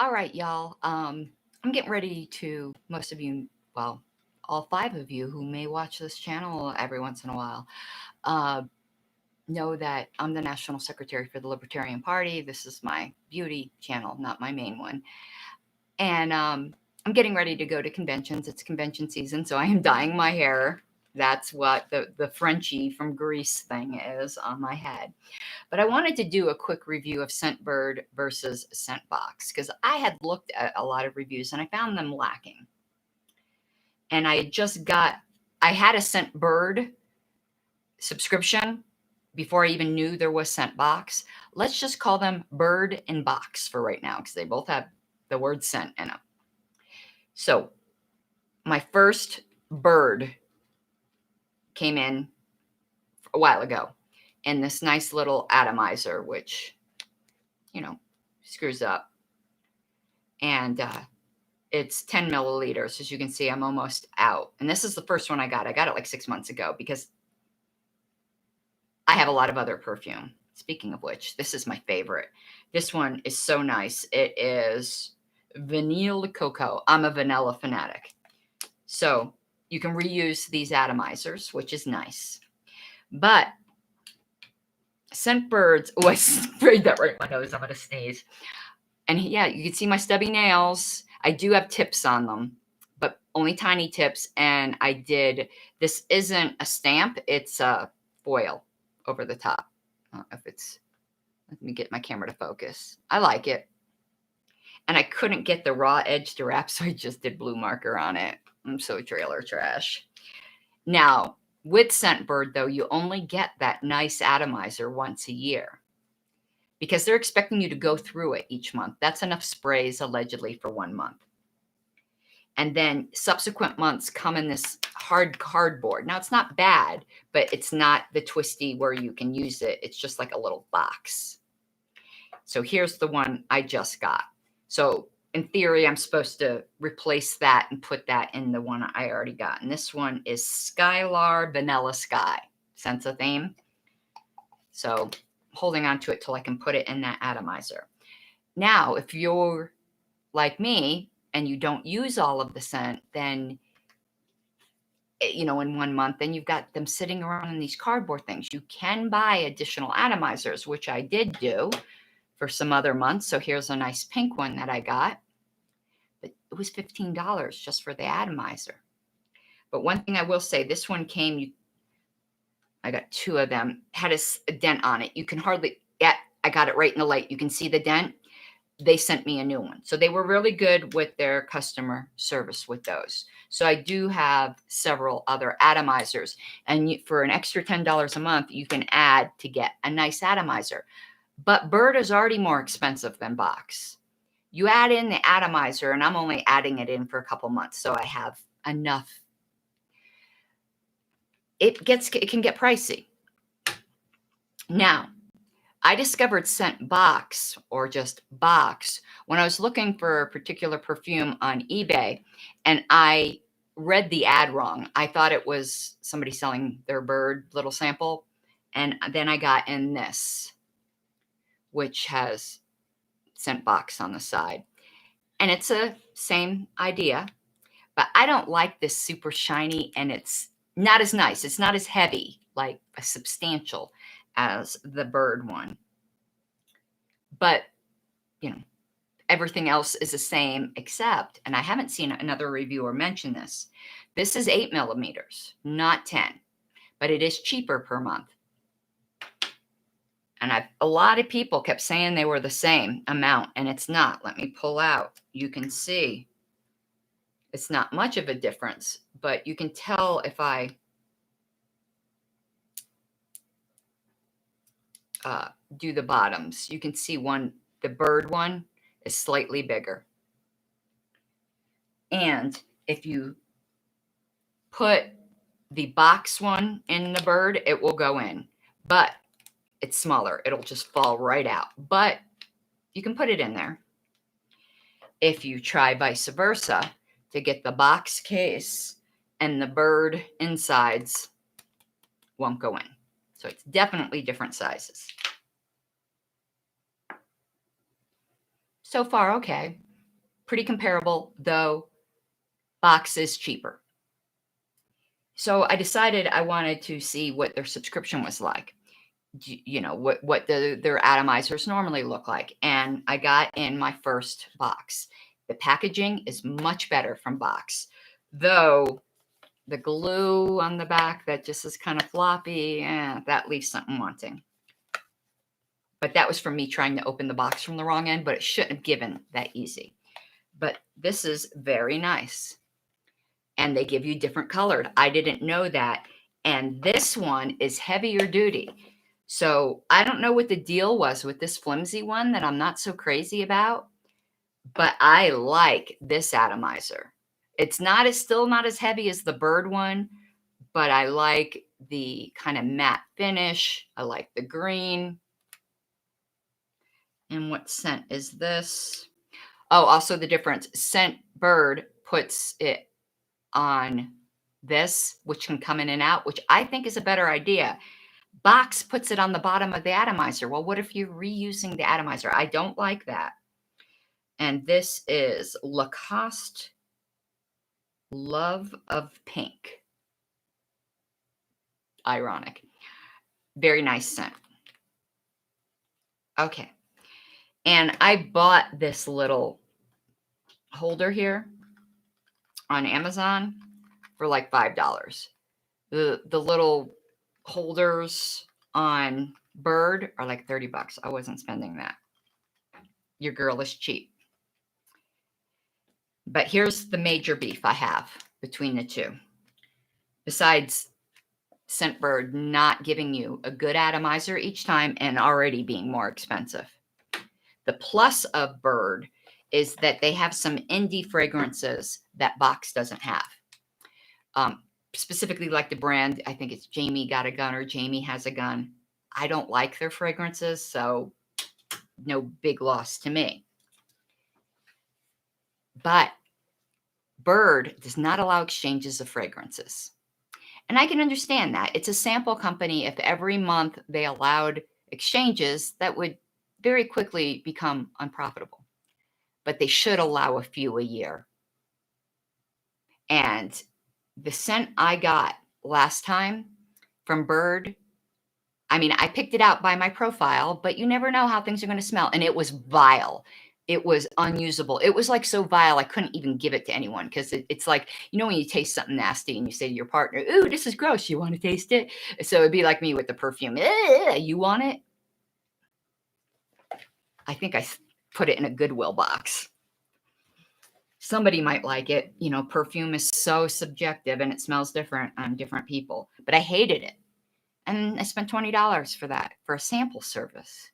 All right, y'all. I'm getting ready to, most of you, well, all five of you who may watch this channel every once in a while, uh, know that I'm the National Secretary for the Libertarian Party. This is my beauty channel, not my main one. And I'm getting ready to go to conventions. It's convention season, so I am dyeing my hair. That's what the Frenchie from Greece thing is on my head. But I wanted to do a quick review of Scentbird versus Scentbox because I had looked at a lot of reviews and I found them lacking. And I had a Scentbird subscription before I even knew there was Scentbox. Let's just call them Bird and Box for right now because they both have the word scent in them. So my first Bird came in a while ago in this nice little atomizer, which, screws up. And it's 10 milliliters. As you can see, I'm almost out. And this is the first one I got. I got it like 6 months ago because I have a lot of other perfume. Speaking of which, this is my favorite. This one is so nice. It is Vanille Cocoa. I'm a vanilla fanatic. So you can reuse these atomizers, which is nice. But Scentbirds, I sprayed that right in my nose. I'm going to sneeze. And yeah, you can see my stubby nails. I do have tips on them, but only tiny tips. And this isn't a stamp, it's a foil over the top. I don't know if let me get my camera to focus. I like it. And I couldn't get the raw edge to wrap, so I just did blue marker on it. I'm so trailer trash. Now, with Scentbird, though, you only get that nice atomizer once a year because they're expecting you to go through it each month. That's enough sprays, allegedly, for 1 month. And then subsequent months come in this hard cardboard. Now, it's not bad, but it's not the twisty where you can use it. It's just like a little box. So here's the one I just got. So in theory, I'm supposed to replace that and put that in the one I already got. And this one is Skylar Vanilla Sky. Sense of theme. So holding on to it till I can put it in that atomizer. Now, if you're like me and you don't use all of the scent, then, in 1 month, then you've got them sitting around in these cardboard things. You can buy additional atomizers, which I did do for some other months. So here's a nice pink one that I got. But it was $15 just for the atomizer. But one thing I will say, this one I got 2 of them, had a dent on it. You can hardly, I got it right in the light. You can see the dent. They sent me a new one. So they were really good with their customer service with those. So I do have several other atomizers. And for an extra $10 a month, you can add to get a nice atomizer. But Bird is already more expensive than Box. You add in the atomizer, and I'm only adding it in for a couple months, so I have enough. It can get pricey. Now, I discovered Scentbox, or just Box, when I was looking for a particular perfume on eBay, and I read the ad wrong. I thought it was somebody selling their Bird little sample, and then I got in this, which has Scentbox on the side. And it's the same idea, but I don't like this super shiny, and it's not as nice. It's not as heavy, like a substantial as the Bird one. But, everything else is the same except, and I haven't seen another reviewer mention this, this is 8 millimeters, not 10, but it is cheaper per month. And a lot of people kept saying they were the same amount, and it's not. Let me pull out. You can see it's not much of a difference, but you can tell if I do the bottoms. You can see the Bird one is slightly bigger. And if you put the Box one in the Bird, it will go in. But it's smaller. It'll just fall right out. But you can put it in there. If you try vice versa to get the Box case and the Bird insides, won't go in. So it's definitely different sizes. So far, okay. pretty comparable, though box is cheaper. So I decided I wanted to see what their subscription was like. You know, what their atomizers normally look like. And I got in my first box. The packaging is much better from box, though the glue on the back that just is kind of floppy, that leaves something wanting. But that was from me trying to open the box from the wrong end, but it shouldn't have given that easy. But this is very nice. And they give you different colored. I didn't know that. And this one is heavier duty. So I don't know what the deal was with this flimsy one that I'm not so crazy about, but I like this atomizer. It's still not as heavy as the Bird one, but I like the kind of matte finish. I like the green. And what scent is this? Oh, also the difference. Scentbird puts it on this, which can come in and out, which I think is a better idea. Box puts it on the bottom of the atomizer. Well, what if you're reusing the atomizer? I don't like that. And this is Lacoste Love of Pink. Ironic. Very nice scent. Okay. And I bought this little holder here on Amazon for like $5. The little holders on Bird are like $30. I wasn't spending that. Your girl is cheap. But here's the major beef I have between the two. Besides Scentbird not giving you a good atomizer each time and already being more expensive. The plus of Bird is that they have some indie fragrances that Box doesn't have. Specifically like the brand, I think it's Jamie Got a Gun or Jamie Has a Gun. I don't like their fragrances, so no big loss to me. But Bird does not allow exchanges of fragrances. And I can understand that. It's a sample company. If every month they allowed exchanges, that would very quickly become unprofitable. But they should allow a few a year. And the scent I got last time from Bird, I mean, I picked it out by my profile, but you never know how things are going to smell. And it was vile. It was unusable. It was like so vile, I couldn't even give it to anyone because it's like, you know, when you taste something nasty and you say to your partner, ooh, this is gross. You want to taste it? So it'd be like me with the perfume. You want it? I think I put it in a Goodwill box. Somebody might like it. You know, perfume is so subjective and it smells different on different people. But I hated it. And I spent $20 for that, for a sample service.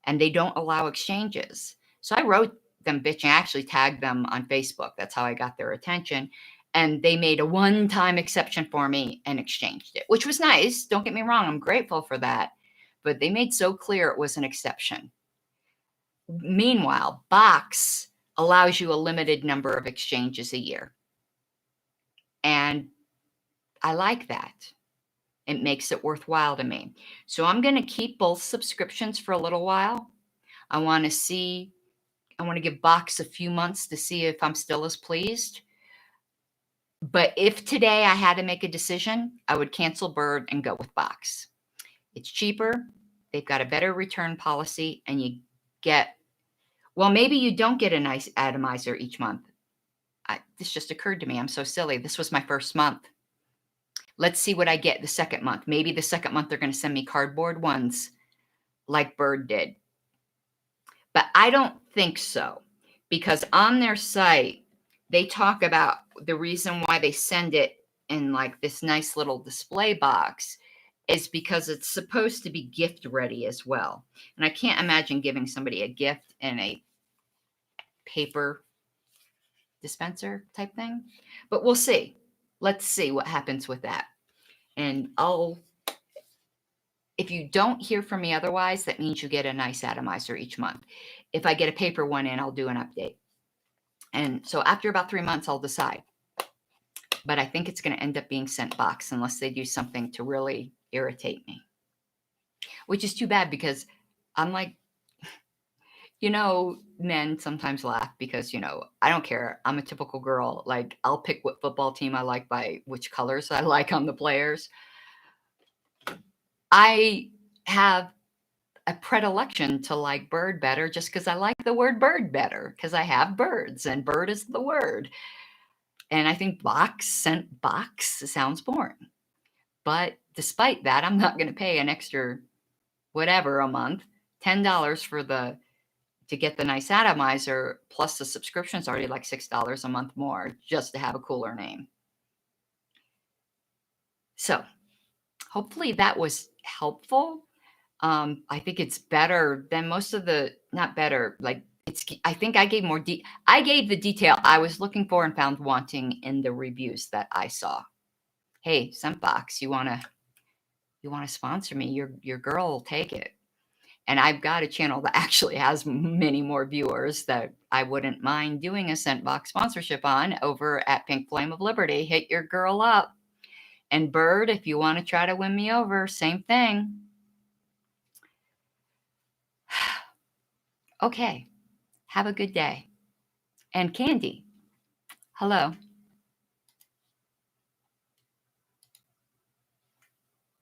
And they don't allow exchanges. So I wrote them bitching. I actually tagged them on Facebook. That's how I got their attention. And they made a one-time exception for me and exchanged it, which was nice. Don't get me wrong. I'm grateful for that. But they made so clear it was an exception. Meanwhile, Box allows you a limited number of exchanges a year. And I like that. It makes it worthwhile to me. So I'm going to keep both subscriptions for a little while. I want to give Box a few months to see if I'm still as pleased. But if today I had to make a decision, I would cancel Bird and go with Box. It's cheaper. They've got a better return policy and you get, well, maybe you don't get a nice atomizer each month. This just occurred to me. I'm so silly. This was my first month. Let's see what I get the second month. Maybe the second month they're going to send me cardboard ones like Bird did. But I don't think so because on their site, they talk about the reason why they send it in like this nice little display box is because it's supposed to be gift ready as well. And I can't imagine giving somebody a gift in a paper dispenser type thing, but we'll see. Let's see what happens with that. And if you don't hear from me otherwise, that means you get a nice atomizer each month. If I get a paper one in, I'll do an update. And so after about 3 months, I'll decide. But I think it's going to end up being Scentbox unless they do something to really irritate me. Which is too bad because I'm like, Men sometimes laugh because, I don't care. I'm a typical girl. Like, I'll pick what football team I like by which colors I like on the players. I have a predilection to like bird better just because I like the word bird better because I have birds and bird is the word. And I think scent box sounds boring. But despite that, I'm not going to pay an extra whatever a month, $10 to get the nice atomizer, plus the subscription's already like $6 a month more just to have a cooler name. So hopefully that was helpful. I think it's better than most of the, not better, like I think I gave I gave the detail I was looking for and found wanting in the reviews that I saw. Hey, Scentbox, you want to sponsor me? Your girl will take it. And I've got a channel that actually has many more viewers that I wouldn't mind doing a Scentbox sponsorship on over at Pink Flame of Liberty. Hit your girl up. And Bird, if you want to try to win me over, same thing. Okay. Have a good day. And Candy, hello.